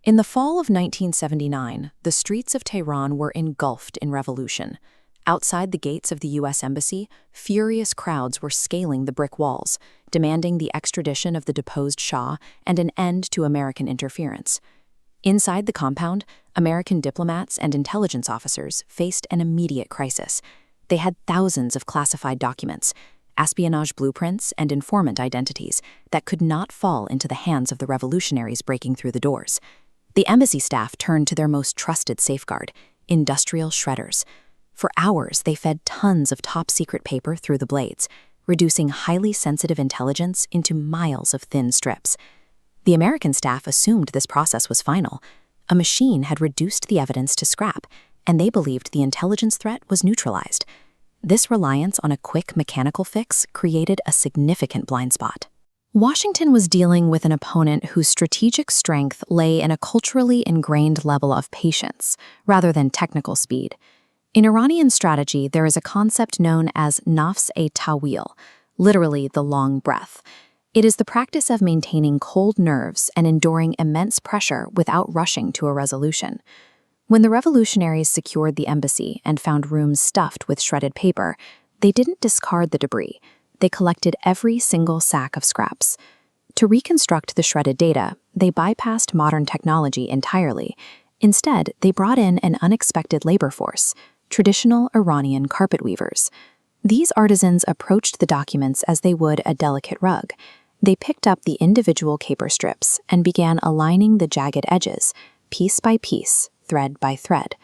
In the fall of 1979, the streets of Tehran were engulfed in revolution. Outside the gates of the U.S. Embassy, furious crowds were scaling the brick walls, demanding the extradition of the deposed Shah and an end to American interference. Inside the compound, American diplomats and intelligence officers faced an immediate crisis. They had thousands of classified documents, espionage blueprints, and informant identities that could not fall into the hands of the revolutionaries breaking through the doors. The embassy staff turned to their most trusted safeguard, industrial shredders. For hours, they fed tons of top-secret paper through the blades, reducing highly sensitive intelligence into miles of thin strips. The American staff assumed this process was final. A machine had reduced the evidence to scrap, and they believed the intelligence threat was neutralized. This reliance on a quick mechanical fix created a significant blind spot. Washington was dealing with an opponent whose strategic strength lay in a culturally ingrained level of patience, rather than technical speed. In Iranian strategy, there is a concept known as nafs-e-tawil, literally the long breath. It is the practice of maintaining cold nerves and enduring immense pressure without rushing to a resolution. When the revolutionaries secured the embassy and found rooms stuffed with shredded paper, they didn't discard the debris. They collected every single sack of scraps. To reconstruct the shredded data, they bypassed modern technology entirely. Instead, they brought in an unexpected labor force, traditional Iranian carpet weavers. These artisans approached the documents as they would a delicate rug. They picked up the individual caper strips and began aligning the jagged edges, piece by piece, thread by thread.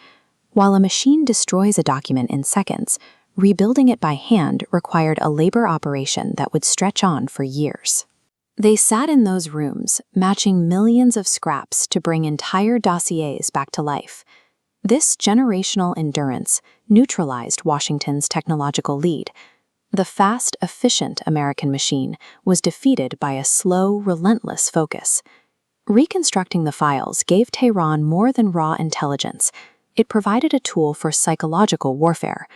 While a machine destroys a document in seconds, rebuilding it by hand required a labor operation that would stretch on for years. They sat in those rooms, matching millions of scraps to bring entire dossiers back to life. This generational endurance neutralized Washington's technological lead. The fast, efficient American machine was defeated by a slow, relentless focus. Reconstructing the files gave Tehran more than raw intelligence. It provided a tool for psychological warfare.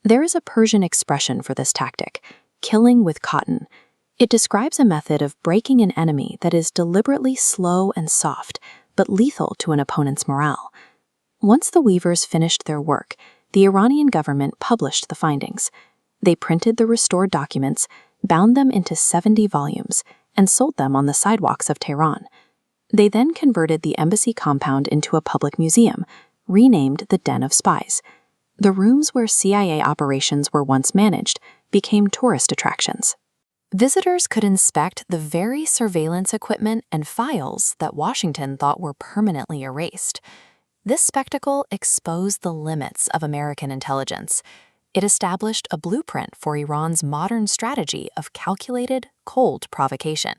There is a Persian expression for this tactic, killing with cotton. It describes a method of breaking an enemy that is deliberately slow and soft, but lethal to an opponent's morale. Once the weavers finished their work, the Iranian government published the findings. They printed the restored documents, bound them into 70 volumes, and sold them on the sidewalks of Tehran. They then converted the embassy compound into a public museum, renamed the Den of Spies. The rooms where CIA operations were once managed became tourist attractions. Visitors could inspect the very surveillance equipment and files that Washington thought were permanently erased. This spectacle exposed the limits of American intelligence. It established a blueprint for Iran's modern strategy of calculated, cold provocation.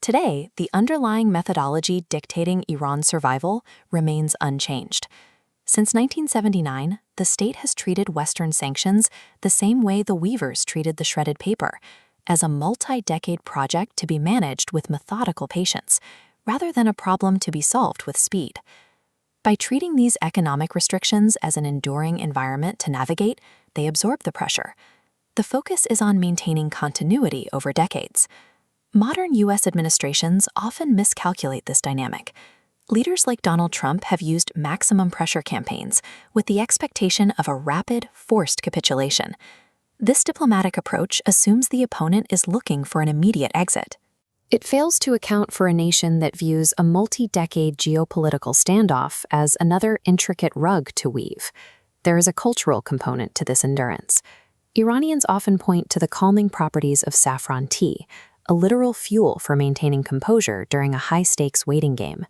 Today, the underlying methodology dictating Iran's survival remains unchanged. Since 1979, the state has treated Western sanctions the same way the weavers treated the shredded paper, as a multi-decade project to be managed with methodical patience, rather than a problem to be solved with speed. By treating these economic restrictions as an enduring environment to navigate, they absorb the pressure. The focus is on maintaining continuity over decades. Modern U.S. administrations often miscalculate this dynamic. Leaders like Donald Trump have used maximum pressure campaigns with the expectation of a rapid, forced capitulation. This diplomatic approach assumes the opponent is looking for an immediate exit. It fails to account for a nation that views a multi-decade geopolitical standoff as another intricate rug to weave. There is a cultural component to this endurance. Iranians often point to the calming properties of saffron tea, a literal fuel for maintaining composure during a high-stakes waiting game.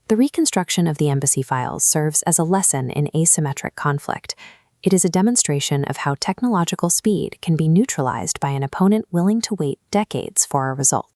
The reconstruction of the embassy files serves as a lesson in asymmetric conflict. It is a demonstration of how technological speed can be neutralized by an opponent willing to wait decades for a result.